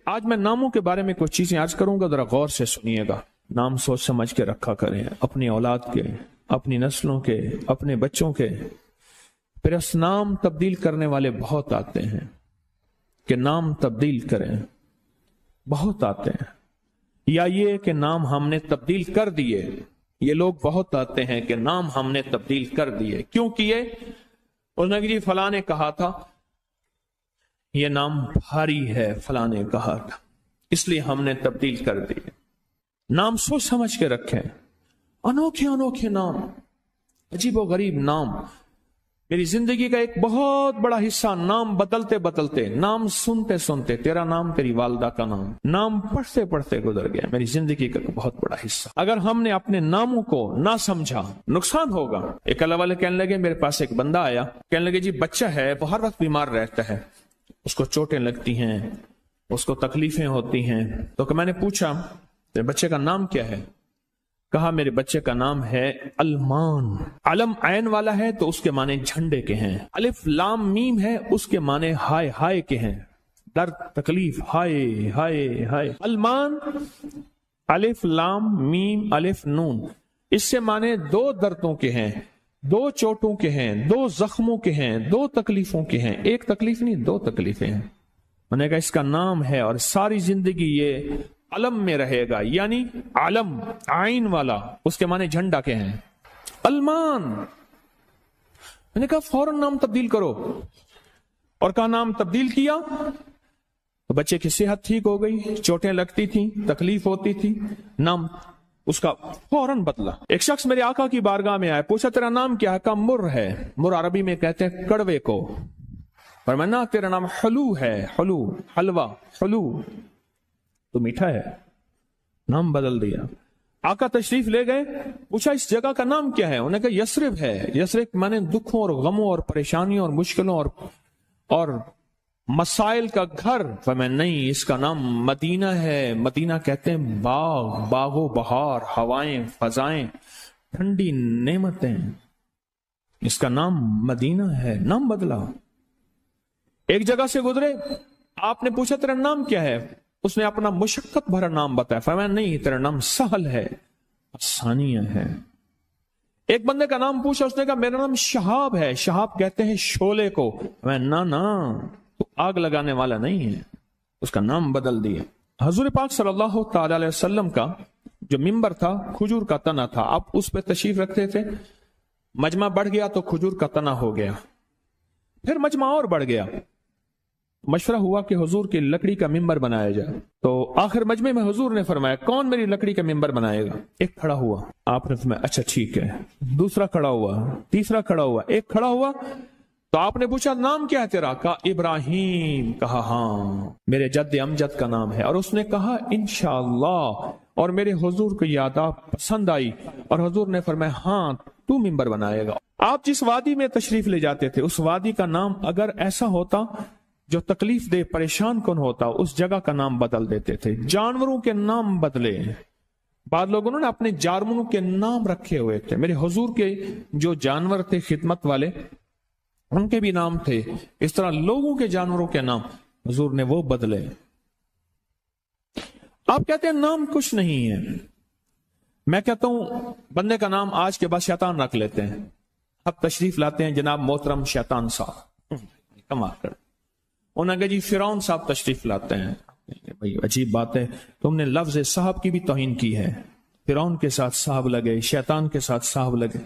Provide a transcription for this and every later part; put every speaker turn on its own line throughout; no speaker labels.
آج میں ناموں کے بارے میں کچھ چیزیں آج کروں گا، ذرا غور سے سنیے گا. نام سوچ سمجھ کے رکھا کریں، اپنی اولاد کے، اپنی نسلوں کے، اپنے بچوں کے. پھر اس نام تبدیل کرنے والے بہت آتے ہیں کہ نام تبدیل کریں، بہت آتے ہیں. یا یہ کہ نام ہم نے تبدیل کر دیے، یہ لوگ بہت آتے ہیں کہ نام ہم نے تبدیل کر دیے. کیوں کیے؟ اس نے جی فلاں نے کہا تھا یہ نام بھاری ہے، فلاں نے کہا تھا اس لیے ہم نے تبدیل کر دیے. نام سوچ سمجھ کے رکھیں. انوکھے انوکھے نام، عجیب و غریب نام. میری زندگی کا ایک بہت بڑا حصہ نام بدلتے بدلتے، نام سنتے سنتے، تیرا نام، تیری والدہ کا نام، نام پڑھتے پڑھتے گزر گیا. میری زندگی کا بہت بڑا حصہ. اگر ہم نے اپنے ناموں کو نہ سمجھا نقصان ہوگا. ایک اللہ والے کہنے لگے، میرے پاس ایک بندہ آیا، کہنے لگے جی بچہ ہے وہ ہر وقت بیمار رہتا ہے، اس کو چوٹیں لگتی ہیں، اس کو تکلیفیں ہوتی ہیں. تو کہ میں نے پوچھا تیرے بچے کا نام کیا ہے؟ کہا میرے بچے کا نام ہے المان. علم عین والا ہے تو اس کے معنی جھنڈے کے ہیں، الف لام میم ہے اس کے معنی ہائے ہائے کے ہیں، درد تکلیف، ہائے ہائے ہائے. المان الف لام میم الف نون، اس سے معنی دو دردوں کے ہیں، دو چوٹوں کے ہیں، دو زخموں کے ہیں، دو تکلیفوں کے ہیں. ایک تکلیف نہیں، دو تکلیفیں ہیں. میں نے کہا اس کا نام ہے اور ساری زندگی یہ علم میں رہے گا، یعنی علم عین والا، اس کے معنی جھنڈا کے ہیں، المان. میں نے کہا فوراً نام تبدیل کرو، اور کہا نام تبدیل کیا تو بچے کی صحت ٹھیک ہو گئی، چوٹیں لگتی تھیں، تکلیف ہوتی تھی، نام اس کا فوراً بدلا. ایک شخص میرے آقا کی بارگاہ میں آیا، پوچھا تیرا نام کیا ہے؟ کہا مر ہے. مر عربی میں کہتے ہیں کڑوے کو. فرمایا تیرا نام حلو ہے، حلو، حلوہ، حلو تو میٹھا ہے. نام بدل دیا. آقا تشریف لے گئے، پوچھا اس جگہ کا نام کیا ہے؟ انہوں نے کہا یثرب ہے. یثرب مانے دکھوں اور غموں اور پریشانیوں اور مشکلوں اور مسائل کا گھر. فرمایا نہیں، اس کا نام مدینہ ہے. مدینہ کہتے ہیں باغ، باغ و بہار، ہوائیں، فضائیں، ٹھنڈی نعمتیں. اس کا نام مدینہ ہے. نام بدلا. ایک جگہ سے گزرے، آپ نے پوچھا تیرا نام کیا ہے؟ اس نے اپنا مشقت بھرا نام بتایا. فرمایا نہیں، تیرا نام سہل ہے، آسانیہ ہے. ایک بندے کا نام پوچھا، اس نے کہا میرا نام شہاب ہے. شہاب کہتے ہیں شعلے کو. فرمایا نہ تو آگ لگانے والا نہیں ہے. اس کا نام بدل دیا. حضور پاک صلی اللہ تعالی علیہ وسلم کا جو ممبر تھا کھجور کا تنا تھا، آپ اس پہ تشریف رکھتے تھے. مجمع بڑھ گیا تو کھجور کا تنا ہو گیا، پھر مجمع اور بڑھ گیا. مشورہ ہوا کہ حضور کی لکڑی کا ممبر بنایا جائے. تو آخر مجمع میں حضور نے فرمایا کون میری لکڑی کا ممبر بنائے گا؟ ایک کھڑا ہوا. آپ نے فرمایا اچھا ٹھیک ہے. دوسرا کھڑا ہوا، تیسرا کھڑا ہوا، ایک کھڑا ہوا. تو آپ نے پوچھا نام کیا ہے تیرا؟ کہا ابراہیم. کہا ہاں میرے جد امجد کا نام ہے. اور اس نے کہا انشاءاللہ. اور میرے حضور کو یاد پسند آئی اور حضور نے فرمایا ہاں تو ممبر بنائے گا. آپ جس وادی میں تشریف لے جاتے تھے اس وادی کا نام اگر ایسا ہوتا جو تکلیف دے، پریشان کن ہوتا، اس جگہ کا نام بدل دیتے تھے. جانوروں کے نام بدلے. بعض لوگوں نے اپنے جانوروں کے نام رکھے ہوئے تھے. میرے حضور کے جو جانور تھے خدمت والے ان کے بھی نام تھے. اس طرح لوگوں کے جانوروں کے نام حضور نے وہ بدلے. آپ کہتے ہیں نام کچھ نہیں ہے. میں کہتا ہوں بندے کا نام آج کے بعد شیطان رکھ لیتے ہیں. اب تشریف لاتے ہیں جناب محترم شیطان صاحب، کمال کر. انہوں نے کہا جی فرعون صاحب تشریف لاتے ہیں. بھائی عجیب بات ہے، تم نے لفظ صاحب کی بھی توہین کی ہے. فرعون کے ساتھ صاحب لگے، شیطان کے ساتھ صاحب لگے.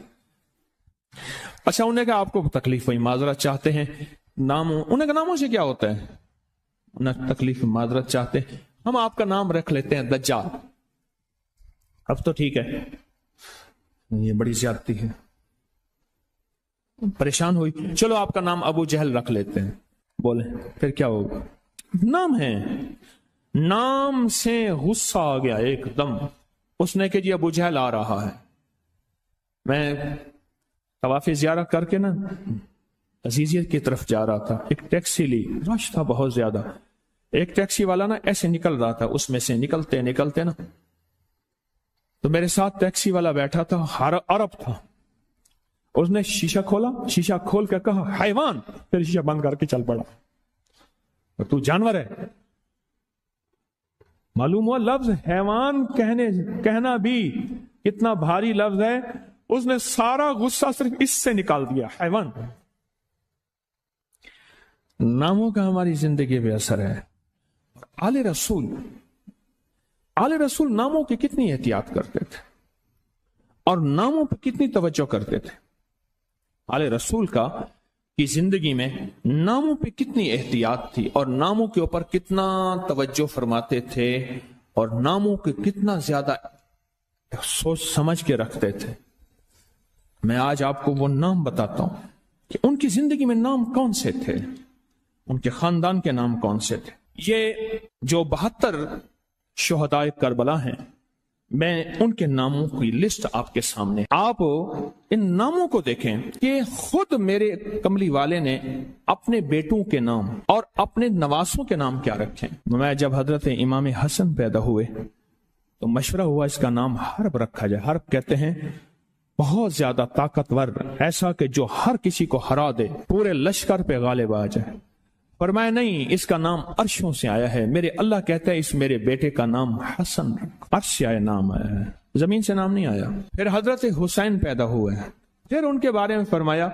اچھا انہوں نے کہا آپ کو تکلیف ہوئی، معذرت چاہتے ہیں. ناموں انہوں نے کہا ناموں سے کیا ہوتا ہے؟ انہیں تکلیف معذرت چاہتے ہیں، ہم آپ کا نام رکھ لیتے ہیں دجال. اب تو ٹھیک ہے، یہ بڑی زیادتی ہے. پریشان ہوئی، چلو آپ کا نام ابو جہل رکھ لیتے ہیں. بولے پھر کیا ہوگا؟ نام ہے. نام سے غصہ آ گیا ایک دم. اس نے کہ جی ابو جہل آ رہا ہے. میں طواف زیارت کر کے نا عزیزیت کی طرف جا رہا تھا. ایک ٹیکسی لی، رش تھا بہت زیادہ. ایک ٹیکسی والا نا ایسے نکل رہا تھا، اس میں سے نکلتے نا تو میرے ساتھ ٹیکسی والا بیٹھا تھا، عرب تھا. اس نے شیشہ کھولا، شیشہ کھول کے کہا حیوان، پھر شیشہ بند کر کے چل پڑا. تو جانور ہے. معلوم ہوا لفظ حیوان کہنا بھی کتنا بھاری لفظ ہے. اس نے سارا غصہ صرف اس سے نکال دیا. حیوان. ناموں کا ہماری زندگی پہ اثر ہے. آل رسول ناموں کی کتنی احتیاط کرتے تھے اور ناموں پہ کتنی توجہ کرتے تھے. آل رسول کی زندگی میں ناموں پہ کتنی احتیاط تھی اور ناموں کے اوپر کتنا توجہ فرماتے تھے اور ناموں کے کتنا زیادہ سوچ سمجھ کے رکھتے تھے. میں آج آپ کو وہ نام بتاتا ہوں کہ ان کی زندگی میں نام کون سے تھے, ان کے خاندان کے نام کون سے تھے. یہ جو 72 شہدائے کربلا ہیں, میں ان کے ناموں کی لسٹ آپ کے سامنے. آپ ان ناموں کو دیکھیں کہ خود میرے کملی والے نے اپنے بیٹوں کے نام اور اپنے نواسوں کے نام کیا رکھے. میں جب حضرت امام حسن پیدا ہوئے تو مشورہ ہوا اس کا نام حرب رکھا جائے. حرب کہتے ہیں بہت زیادہ طاقتور, ایسا کہ جو ہر کسی کو ہرا دے, پورے لشکر پہ غالب آ جائے. فرمایا نہیں, اس کا نام عرشوں سے آیا ہے. میرے اللہ کہتا ہے اس میرے بیٹے کا نام حسن, عرش سے آیا نام آیا ہے, زمین سے نام نہیں آیا. پھر حضرت حسین پیدا ہوئے ہیں, پھر ان کے بارے میں فرمایا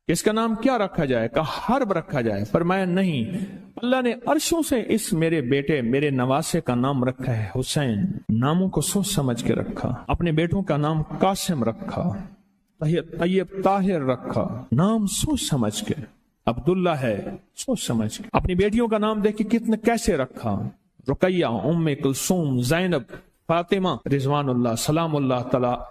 کہ اس کا نام کیا رکھا جائے, کہا حرب رکھا جائے. فرمایا نہیں, اللہ نے عرشوں سے اس میرے بیٹے میرے نواسے کا نام رکھا ہے حسین. ناموں کو سوچ سمجھ کے رکھا. اپنے بیٹوں کا نام قاسم رکھا, طیب طاہر رکھا, نام سوچ سمجھ کے. عبداللہ ہے, سوچ سمجھ کے. اپنی بیٹیوں کا نام دیکھ کے کتنے کیسے رکھا, رقیہ, ام کلثوم, زینب, فاطمہ, رضوان اللہ سلام اللہ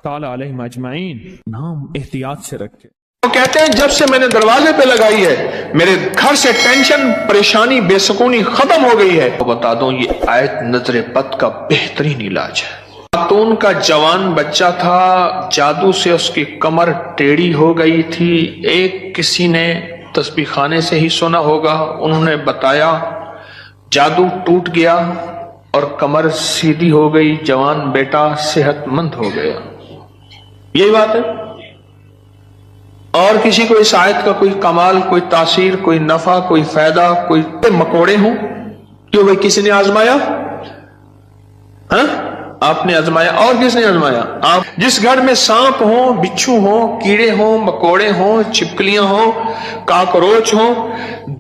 تعالی علیہم اجمعین. نام احتیاط سے رکھے.
وہ کہتے ہیں جب سے میں نے دروازے پہ لگائی ہے میرے گھر سے ٹینشن, پریشانی, بے سکونی ختم ہو گئی ہے. بتا دوں یہ آیت نظر بد کا بہترین علاج ہے. خاتون کا جوان بچہ تھا, جادو سے اس کی کمر ٹیڑھی ہو گئی تھی. ایک کسی نے تسبیح خانے سے ہی سنا ہوگا, انہوں نے بتایا, جادو ٹوٹ گیا اور کمر سیدھی ہو گئی, جوان بیٹا صحت مند ہو گیا. یہی بات ہے. اور کسی کو اس آیت کا کوئی کمال, کوئی تاثیر, کوئی نفع, کوئی فائدہ, کوئی مکوڑے ہوں, کیوں بھائی کسی نے آزمایا؟ ہاں آپ نے آزمایا, اور کس نے آزمایا؟ آپ. جس گھر میں سانپ ہوں, بچھو ہوں, کیڑے ہوں, مکوڑے ہوں, چھپکلیاں ہوں, کاکروچ ہوں,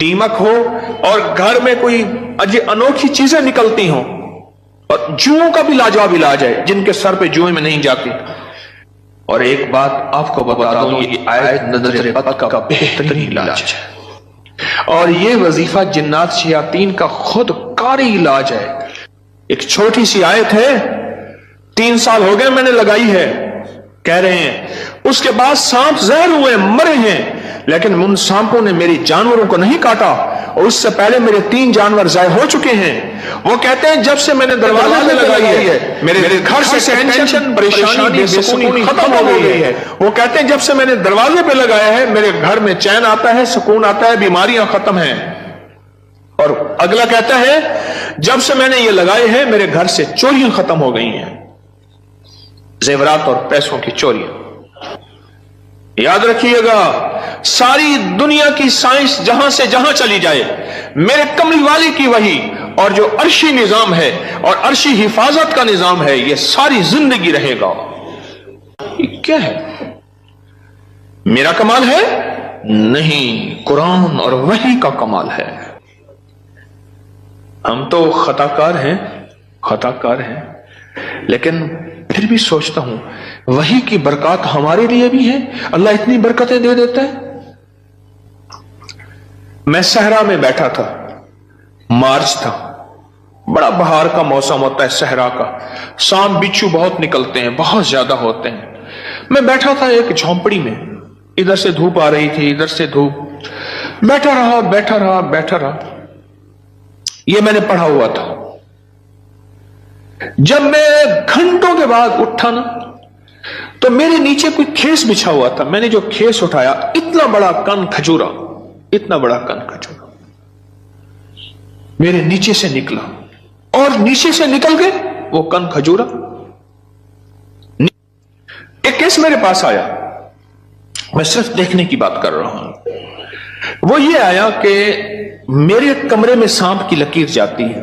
دیمک ہو, اور گھر میں کوئی انوکھی چیزیں نکلتی ہوں, اور جوؤں کا بھی لاجواب علاج ہے جن کے سر پہ جوئیں میں نہیں جاتی. اور ایک بات آپ کو بتا دوں, یہ آیت نظر بد کا بہترین علاج ہے, اور یہ وظیفہ جنات شیاطین کا خود کاری علاج ہے. ایک چھوٹی سی آیت ہے, 3 سال ہو گئے میں نے لگائی ہے, کہہ رہے ہیں اس کے بعد سانپ زہر ہوئے, مرے ہیں, لیکن ان سانپوں نے میری جانوروں کو نہیں کاٹا, اور اس سے پہلے میرے 3 جانور ضائع ہو چکے ہیں. وہ کہتے ہیں جب سے میں نے دروازے پہ لگائی ہے میرے گھر سے ٹینشن, پریشانی, بے سکونی ختم ہو گئی ہے. وہ کہتے ہیں جب سے میں نے دروازے پہ لگایا ہے میرے گھر میں چین آتا ہے, سکون آتا ہے, بیماریاں ختم ہیں. اور اگلا کہتا ہے جب سے میں نے یہ لگائے ہیں میرے گھر سے چوریاں ختم ہو گئی ہیں, زیورات اور پیسوں کی چوریاں. یاد رکھیے گا, ساری دنیا کی سائنس جہاں سے جہاں چلی جائے, میرے کملی والی کی وحی اور جو عرشی نظام ہے اور عرشی حفاظت کا نظام ہے, یہ ساری زندگی رہے گا. یہ کیا ہے؟ میرا کمال ہے؟ نہیں, قرآن اور وحی کا کمال ہے. ہم تو خطا کار ہیں, لیکن پھر بھی سوچتا ہوں وحی کی برکات ہمارے لیے بھی ہے. اللہ اتنی برکتیں دے دیتا ہے. میں صحرا میں بیٹھا تھا, مارچ تھا, بڑا بہار کا موسم ہوتا ہے صحرا کا, سانپ بچھو بہت نکلتے ہیں, بہت زیادہ ہوتے ہیں. میں بیٹھا تھا ایک جھونپڑی میں, ادھر سے دھوپ آ رہی تھی, ادھر سے دھوپ, بیٹھا رہا. یہ میں نے پڑھا ہوا تھا. جب میں گھنٹوں کے بعد اٹھا نا تو میرے نیچے کوئی کھیس بچھا ہوا تھا. میں نے جو کھیس اٹھایا, اتنا بڑا کن کھجورا میرے نیچے سے نکلا, اور نیچے سے نکل گئے وہ کن کھجورا. ایک کیس میرے پاس آیا, میں صرف دیکھنے کی بات کر رہا ہوں. وہ یہ آیا کہ میرے کمرے میں سانپ کی لکیر جاتی ہے.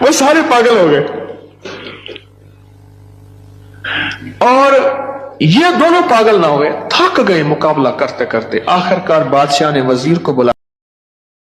وہ سارے پاگل ہو گئے. اور یہ دونوں پاگل نہ ہوئے, تھک گئے مقابلہ کرتے کرتے. آخر کار بادشاہ نے وزیر کو بلا